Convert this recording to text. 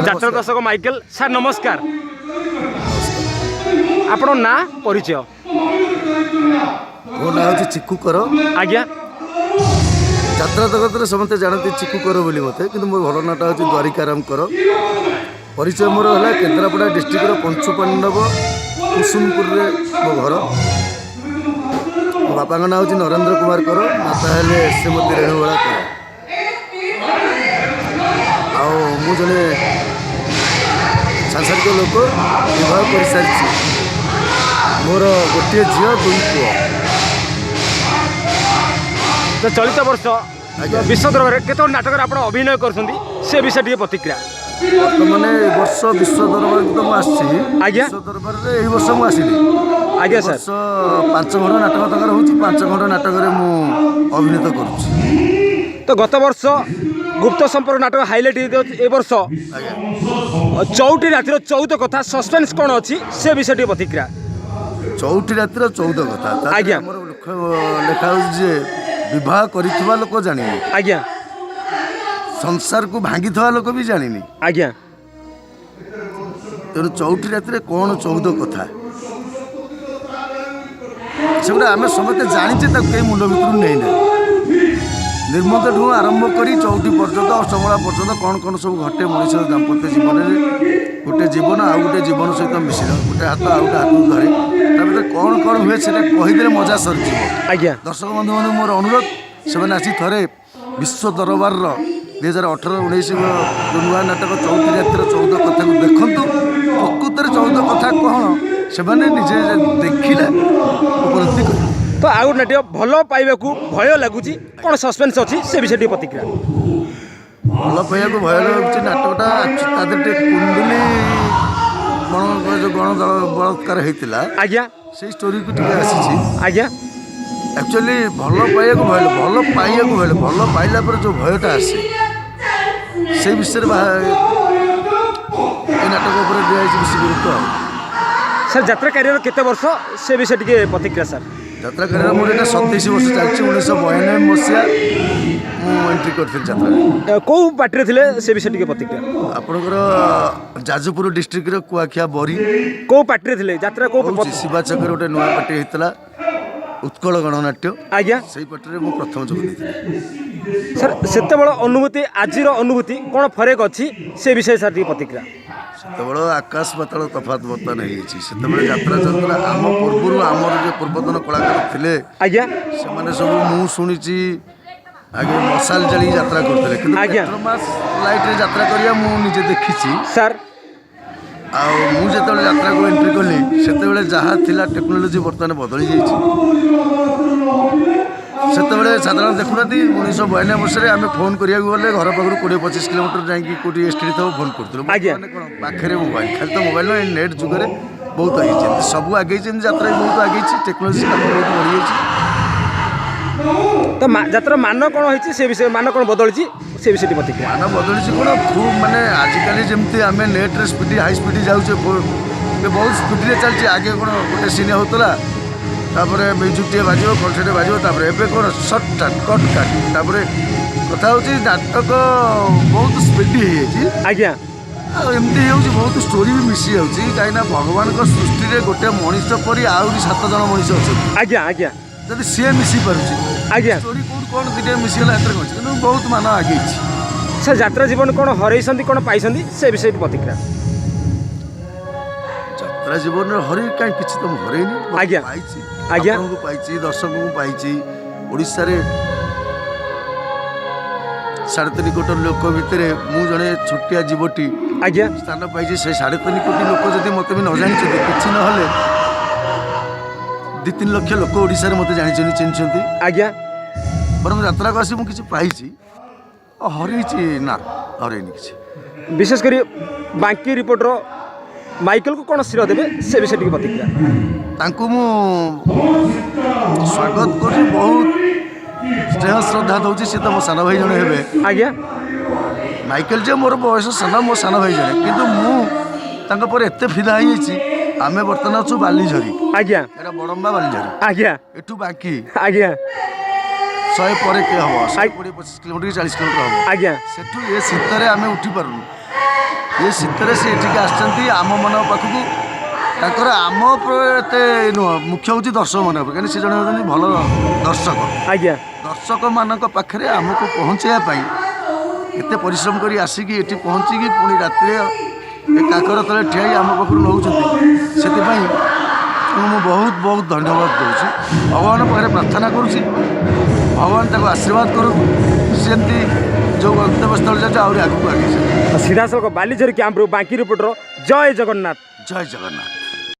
जात्रा दर्शक Michael sir नमस्कार आपण ना परिचय मो ना हूँ चिकू कर आज्ञा यात्रा जगत में समस्त जानते चिकू कर बोली मत कि मोर भल नाटा हूँ द्वारिकाराम कर परिचय मोर है केन्द्रापड़ा डिस्ट्रिक्टर पंचुपाण्डव कुसुमपुर मो घर मो बापा ना हूँ नरेंद्र कुमार कर माता है श्रीमती रेणुबाला कर आउ जड़े सांसारिक लोक विवाह कर सारी मोर गोटे झील दुई पुओ तो चलित वर्ष विश्व दरबार केत नाटक आप अभिनय कर विषय टी प्रतिक्रिया बर्तमान वर्ष विश्व दरबार तो मुझे आज्ञा विश्व दरबार यही वर्ष मुझे आज्ञा सर 5 खंड नाटक तक हूँ 5 खंड नाटक में अभिनीत करुँच तो गत वर्ष गुप्त संपर्क नाटक हाइलाइट ए वर्ष चौटी रातिर 14 कथा सस्पेंस कौन अच्छी से विषय टी प्रतिक्रिया चौटी रातिर 14 कथा आज्ञा लिखा जे विवाह कर लोक जानी आज्ञा संसार को भांगी लोक भी जानी आज्ञा तेणु चौटी रातिर कौन 14 कथा से आम समस्ते जाचे कई मुंड भर नहीं ना निर्मत ठूँ आरंभ कर चौटी पर्यटन अष्टमला पर्यटन कौन कौन सब घटे मनीष दाम्पत्य जीवन में गोटे जीवन आउ गोटे जीवन सहित मिश्र गोटे हाथ आउ गोटे हाथ धरे कौन कौन हुए से कहीदे मजा सरी आज्ञा दर्शक बंधु बंधु मोर अनुरोध से आसी थे विश्व दरबार 2018-19 नुआ नाटक चौटी रातिर 14 कथा को देखु प्रकृत 14 कथा कौन से निजे देखिले उपलब्धि कर तो आउ नाट्य भल पाइबा भय लगुच कौन सस्पेंस अच्छी से विषय टी प्रतिक्रिया भल पाइबा भय लगुच नाटकटा तादे कुंडली जो गणदल बलात्कार होता आज्ञा से स्टोरी को टे आसी आज्ञा एक्चुअली भल पाइबा भय भल पाइला पर जो भयटा आसे से विषय नाटक उपर दिखाई बेसी गुरुत्व सर यात्रा कैरियर केते वर्ष से विषय टी प्रतिक्रिया सर यात्रा करियर मोर एटा 27 वर्ष चलछि 1992 मसिया मु एंट्री करथिल यात्रा कौ पार्टी थे से विषय टी प्रतिक्रिया आपणकर जाजपुर डिस्ट्रिक्ट रो कुआखिया बरी कौ पार्टी थे यात्रा कौ शिवा चक्र गोटे नुआ पार्टी होता उत्कल गणनाट्य आज्ञा से पार्टी में प्रथम जोग देती सर सेते बड़ अनुभूति आजिर अनुभूति कौन फरक अच्छी से विषय सर टी प्रतिक्रिया सेतबेल आकाश पाताल तफात बर्तन होती यात्रा चलता आम पूर्व आमर जो पूर्वतन कलाकार थे आज्ञा से सब मु शुणी आगे मशाल जली यात्रा करते पेट्रोमास लाइट रे यात्रा करिया मु निजे देखी सर जो यात्रा को एंट्री कली से जहाँ थिला टेक्नोलोजी बर्तमान बदली जाते साधारण देखुना 1992 वर्ष आम फोन करा गले घर पाखर 20-25 किलोमीटर जाकि कौटी एस टी थो फोन करूँ पाखे मोबाइल खाली तो मोबाइल नेट जुगे बहुत आगे सब आगे यात्रा भी बहुत आगे टेक्नोलोजी बहुत बढ़ी तो यात्रा मान कौन होती से विषय मान कौन बदली से विषय टी प्रतिक्रिया मान बदली कौन खूब मानने आजिकल जमी आम नेट्रे स्पीड हाई स्पीड जाऊे बहुत स्पीड चलती आगे कौन गोटे सीन होता तापर म्यूजिक टे बाजो कलसेट बाजो एवं कौन सर्ट कट काट कथा हूँ नाटक बहुत स्पीड आज्ञा एमती हो बहुत स्टोरी भी मिसी जाऊँगी कहीं भगवान सृष्टि में गोटे मनीष पर आहरी 7 जन मनीष अच्छा आज्ञा आज्ञा जब सी मिसी पार्टी आज्ञा स्टोरी कौन कौन दुटा मिसीगला कि बहुत मान आगे सर यात्रा जीवन कौन हर कौन पाई से विषय प्रतिक्रिया यात्रा जीवन हर कहीं किसी तो हरैनी आज्ञा आज्ञा पाई दर्शक को पाई ओडिशा रे 3.5 कोटी लोक भितर मु जड़े छोटिया जीवटी आज्ञा स्थान पाई से 3.5 कोटी लोक जब मत भी न जानी कि ना 2-3 लाख लोक ओडिशा रे मत जानी चिन्ह आज्ञा बरम यात्रा को आसी मुझे पाई हरई ना हरैनी किसी विशेषकर बांकी रिपोर्टर माइकल को कौन श्रेय देवे से विषय टी प्रतिक्रिया मु स्वागत कर बहुत स्नेह श्रद्धा दूसरी सी तो मो सान भाई जड़े हे आज्ञा माइकल जे मोर बयस सान मो सान भाई जड़े कि मुझे एत फिदा आमे बर्तमान अच्छु बालीझरी आज्ञा एटा बड़म्बा बालीझरी आज्ञा एठू बाकी आज्ञा 100 पर के हम 120-25 किलोमीटर 40 किलोमीटर हम आज्ञा सेठू ए शीत रे आमे उठी पारुनु ये शीतरे से एଠିକି ଆସିଛନ୍ତି ଆମ ମାନଙ୍କ ପାଖକୁ ତାଙ୍କର ଆମ ଉପରେ ଏତେ ନୁହଁ ମୁଖ୍ୟ ହେଉଛି ଦର୍ଶକ ମାନଙ୍କ ଉପରେ କାହିଁକି ସେ ଜଣେ ହେଉଛନ୍ତି ଭଲ ଦର୍ଶକ ଆଜ୍ଞା ଦର୍ଶକମାନଙ୍କ ପାଖରେ ଆମକୁ ପହଞ୍ଚାଇବା ପାଇଁ ଏତେ ପରିଶ୍ରମ କରି ଆସିକି ଏଠି ପହଞ୍ଚିକି ପୁଣି ରାତିରେ ଏ କାକର ତଳେ ଠିଆ ହେଇ ଆମ ପାଖରୁ ନେଉଛନ୍ତି ସେଥିପାଇଁ ମୁଁ ବହୁତ ବହୁତ ଧନ୍ୟବାଦ ଦେଉଛି ଭଗବାନଙ୍କ ପାଖରେ ପ୍ରାର୍ଥନା କରୁଛି ଭଗବାନ ତାକୁ ଆଶୀର୍ବାଦ କରୁ ସେମିତି ଯେଉଁ ଗନ୍ତବ୍ୟସ୍ଥଳ ଯାଉଛି ଆହୁରି ଆଗକୁ ଆଗେଇ ସିଧାସଳଖ ବାଲିଝରି କ୍ୟାମ୍ପରୁ ବାଙ୍କି ରିପୋର୍ଟର ଜୟ ଜଗନ୍ନାଥ ଜୟ ଜଗନ୍ନାଥ।